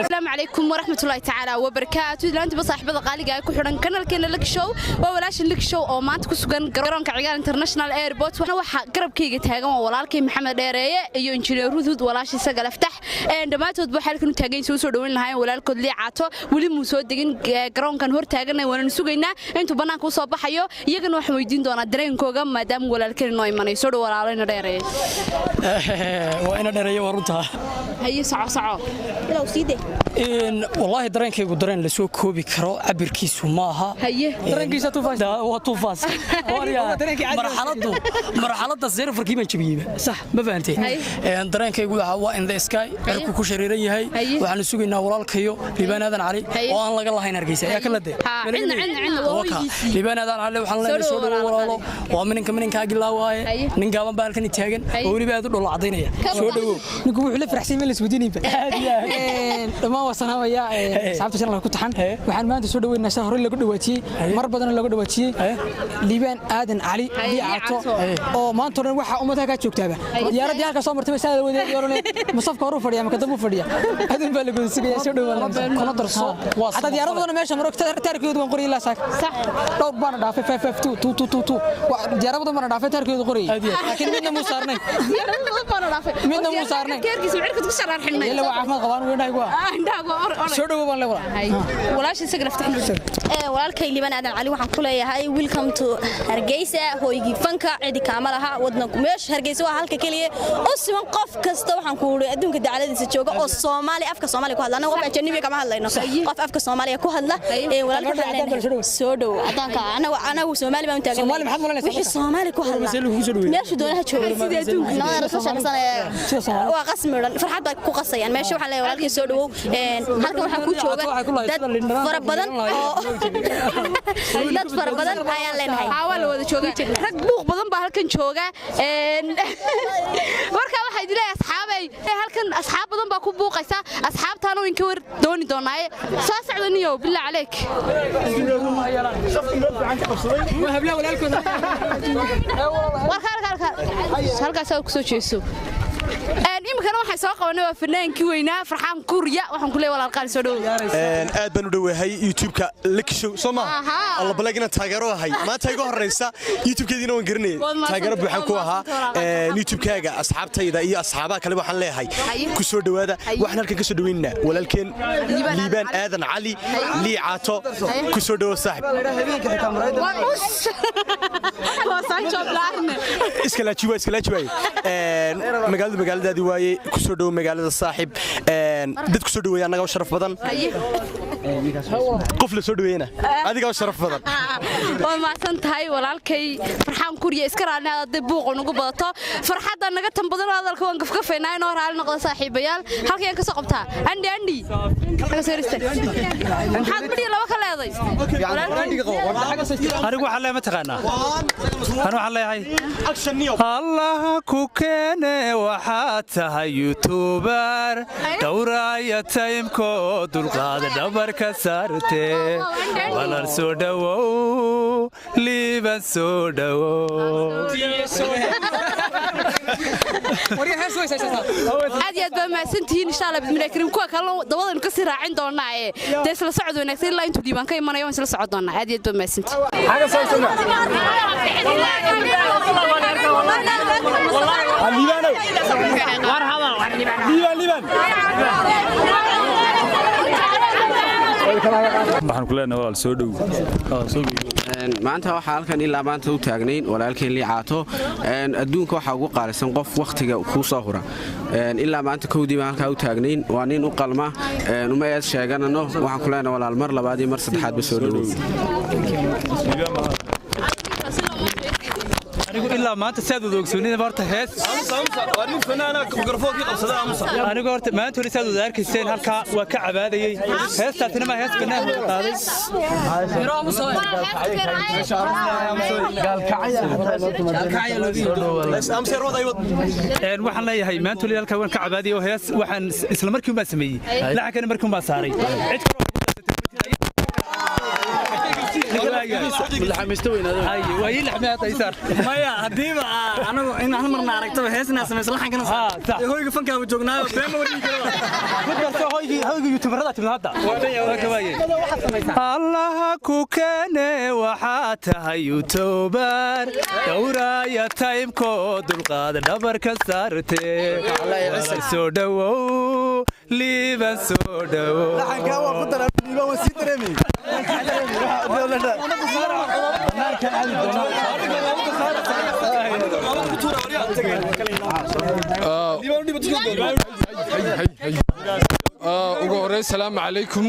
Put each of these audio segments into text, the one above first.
السلام عليكم ورحمة الله تعالى وبركاته. لأنت بصاحبة قالي ku xiran kanalkeena Lake Show waa walaashin Lake Show oo maanta ku sugan garoonka Ciyaar International Airport waxna waxa garabkayga taagan waa walaalkay Maxamed Dheereeye iyo injineer Rudud walaashiisa galaftax dhamaatood waxa halkan taagan soo dhaweyn lahayn walaalkood Lii Caato wali muu soo degin garoonkan hor taaganay waan sugaynaa intuu banaanka u soo baxayo iyagana waxaan weydiin doonaa dareenkooga maadaama walaalkeen noo imanay soo walaalina Dheereeye waa ina Dheereeye warunta haye saco ilaw siide والله درينكي ودرين لسوق كوبي كرو عبر كيسو ماها هيه درينكي ساتوفاس وطوفاس مرحلة الزيرو فرقي من شبيبه صح ما فهمتي درينكي يقول هوا إن ذا سكاي عرفوا كوشريري هاي وعن سوق إنه ورال كيو لبان هذا علي وأنا لقى الله هنا هرجيسة يا كل ده عنا لبان هذا علي وحنا لنا سود وراله ومن كاجل الله واي نجابن بالكني تاجن ولي بيعطوا الله عطينا سود نقول حلف رحسين من السوديين ما وصلنا ويا صاحبتي شغله كنت حن waxaan maanta soo dhaweynaa shahro lagu dhawaatiyay mar badan lagu dhawaatiyay liibaan aadan cali Lii Caato oo maanta dhan waxa ummadda ka joogtaaba diyaaradii halka soo martay saada waday yoorane musafka hor u fadhiya marka dab u fadhiya adan baa lagu sigay soo dhaweynaa kala darso hada diyaaraduna meesha marogta taarikoodu waan qoriyay la saak sax dhowr baan dhaafay 552 diyaaraduna baan dhaafay taarikoodu qoriyay laakiin midna muu saarnay midna muu saarnay keerkiisa cirkad ku sharaxnay ila waa caafimaad qabaan weynaygu soo dhawo baan leeyahay walaashin isaga laftaxnay walaalkay Liibaan Aadan Cali waxaan ku leeyahay welcome to Hargeisa hooyigi fanka cidi kaamalaha wadnanku meesha Hargeisa waa halka kaliya oo siman qof kasta waxaan ku leeyahay adduunka dacaladiisa jooga oo Soomaali afka Soomaali ku hadlana qof ajnabi kama hadlayno qof afka Soomaaliya ku hadla walaalkay soo dhawo adanka anagu Soomaali baan taagan Soomaali maxad malanaysaa wixii Soomaali ku hadla meesha doonaha jooga sida adduunka nabada soo shaqsanaya waa qasmiran farxad baa ku qasayaan meesha waxaan leeyahay walaalkay soo dhawo halka waxa ku jooga dad farabadan dad farabadan ayaan leenahay xawaal wada jooga rag buuq badan baa halkan jooga marka waxay dileeyahay asxaabay halkan asxaab badan baa ku buuqaysa asxaabtaanu in ka war dooni doonaaye soo socdaniyo bilaa عليك وهبلا walaalkood halkaas ku soo jeeso imikana waxaan soo qabanay waa fanaankii weynaa Farxaan Kuuriya waxaan ku leeyahay walaal qaali soo dhaw aad baan u dhawahay YouTube-ka Likshow Soma alla balagina taageero ahay maanta iga horeysa YouTube-keedina waan garanay taageero buuxan ku ahaa YouTube-kaaga asxaabtayda iyo asxaabaha kale waxaan leeyahay ku soo dhawaada waxaan halkan ka soo dhaweynaa walaalkeen liibaan aadan cali lii caato ku soo dhawo saaxib iskala jiwaay magaaladaadii waaye ku soo dhawo magaalada saaxib dad ku soo dhaweeya anaga sharaf badan qof la soo dhaweeyna adiga sharaf badan waa maasan tahay walaalkay Farxaan Kuuriya iska raadnaa dad buuq ugu badato farxadda naga tan badan hadalka waan gafgafeynaa inoo raali noqdo saaxiibayaal halkeen ka soo qabtaa andi kaga soo ristay maxaad bari laba ka leeday anigu waxa leeyahay ma taqaanaa anu waxa leeyahay allah ku keene waxa tahay youtuber dawraya taymko dulqaad dhabarka saarte walaal soo dhawow liiban soo dhawow aad iyo aad baa mahadsantihiin insha Allah bismillaah kariim kuwa kale dabadaynu ka sii raacin doonaa ee isla socod wanaagsan ilaa intuu diiban ka imanayo isla socod doonaa aad iyo aad baa mahadsantihiin xaga soo soo liibaan waxaan ku leenahay walaal soo dhaw maanta waxa halkan ilaa maanta u taagnayn walaalkeen lii caato adduunka waxa ugu qaalisan qof waqtiga ku soo hura ilaa maanta koodii baan halka u taagnayn waa nin u qalma uma eed sheeganano waxaan ku leenahay walaal mar labaad iyo mar saddexaad ba soo dhaw anigu ilaa maanta saad wada ogsoonida horta hees anigu horta maanta hore saad wada arkayseen halkaa waa ka cabaadayey heestaasina ma hees banaan wada qaaday waxaan leeyahay maanta hore halkaa waan ka cabaadayey oo hees waxaan isla markiin baan sameeyey lacagana markiin baan saaray maya hadiiba anagu in aan marna aragtaba heesna sameeyay laxankana hoyga fanka uu joognaayo beema wadii kale hoyga youtuberada timid allah ku keene waxa tahay youtuber dawraya taymko dulqaad dhabarka saarte soo dhawow liiban soo dhawow laxanka waa ku daran liiban waa si dareemi ugu horreyn salaamu calaykum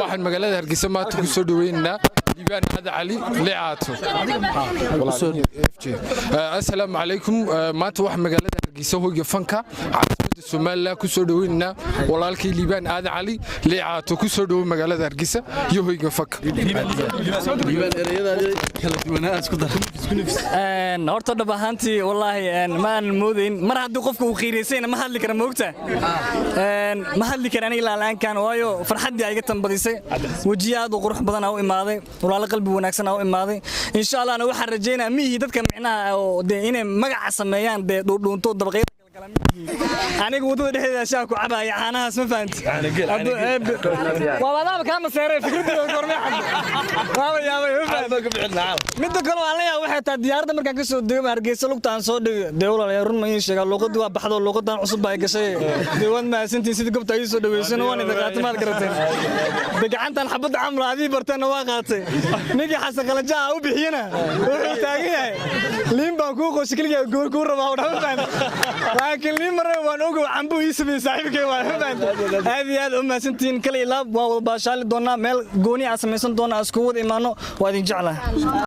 waxaan magaalada Hargeisa maanta ku soo dhaweynaynaa liibaan aadan cali lii caato assalaamu calaykum maanta waxaan magaalada Hargeisa hoyga fanka caasimada Soomaaliland ku soo dhaweynaynaa walaalkay liibaan aadan cali lii caato ku soo dhawo magaalada Hargeisa iyo hoyga fanka liibaan ereyadaada kala duwanaa isku daran horta dhab ahaantii wallaahi ma aan moodayn mar haddii qofka uu qiireysayna ma hadli kara moogta ma hadli karaan ilaa laankan waayo farxadii ay ka tanbadisay wajiyaad qurux badan oo imaaday walaal qalbi wanaagsan oo imaaday insha Allah ana waxaan rajaynayaa mihi dadka micnaha oo inay magac sameeyaan dhuunto dabaqeed anigu wadada dhexdeeda shaah ku cabaaya caanahaas ma fahanti waa wadaaba kama saarey fikradu gormay waa yaabay mid kale aan leeyahay waxa taa diyaarada markaan ka soo dego Hargeysa lugtaan soo dhigo dawlad run ma ii sheega luqadu waa baxdo luqadan cusub ay gashay deewad ma asantii sidii gobta ay soo dhaweysana waan idin qaatamaad garatay gacantan xabad camla adii bartana waa qaatay nigi xasan qalajaa u bixiyana wuxuu taagan yahay liin baan ku qoys kaliya goor ku rabaa wadaan laakiin liin maray waan ogow cambu ii sameeyay saaxiibkay waa wadaan aad iyo aad u maasantiin kale ilaab waa wada baashaali doonaa meel gooni ah sameeysan doonaa isku wada imaano waa idin jeclahay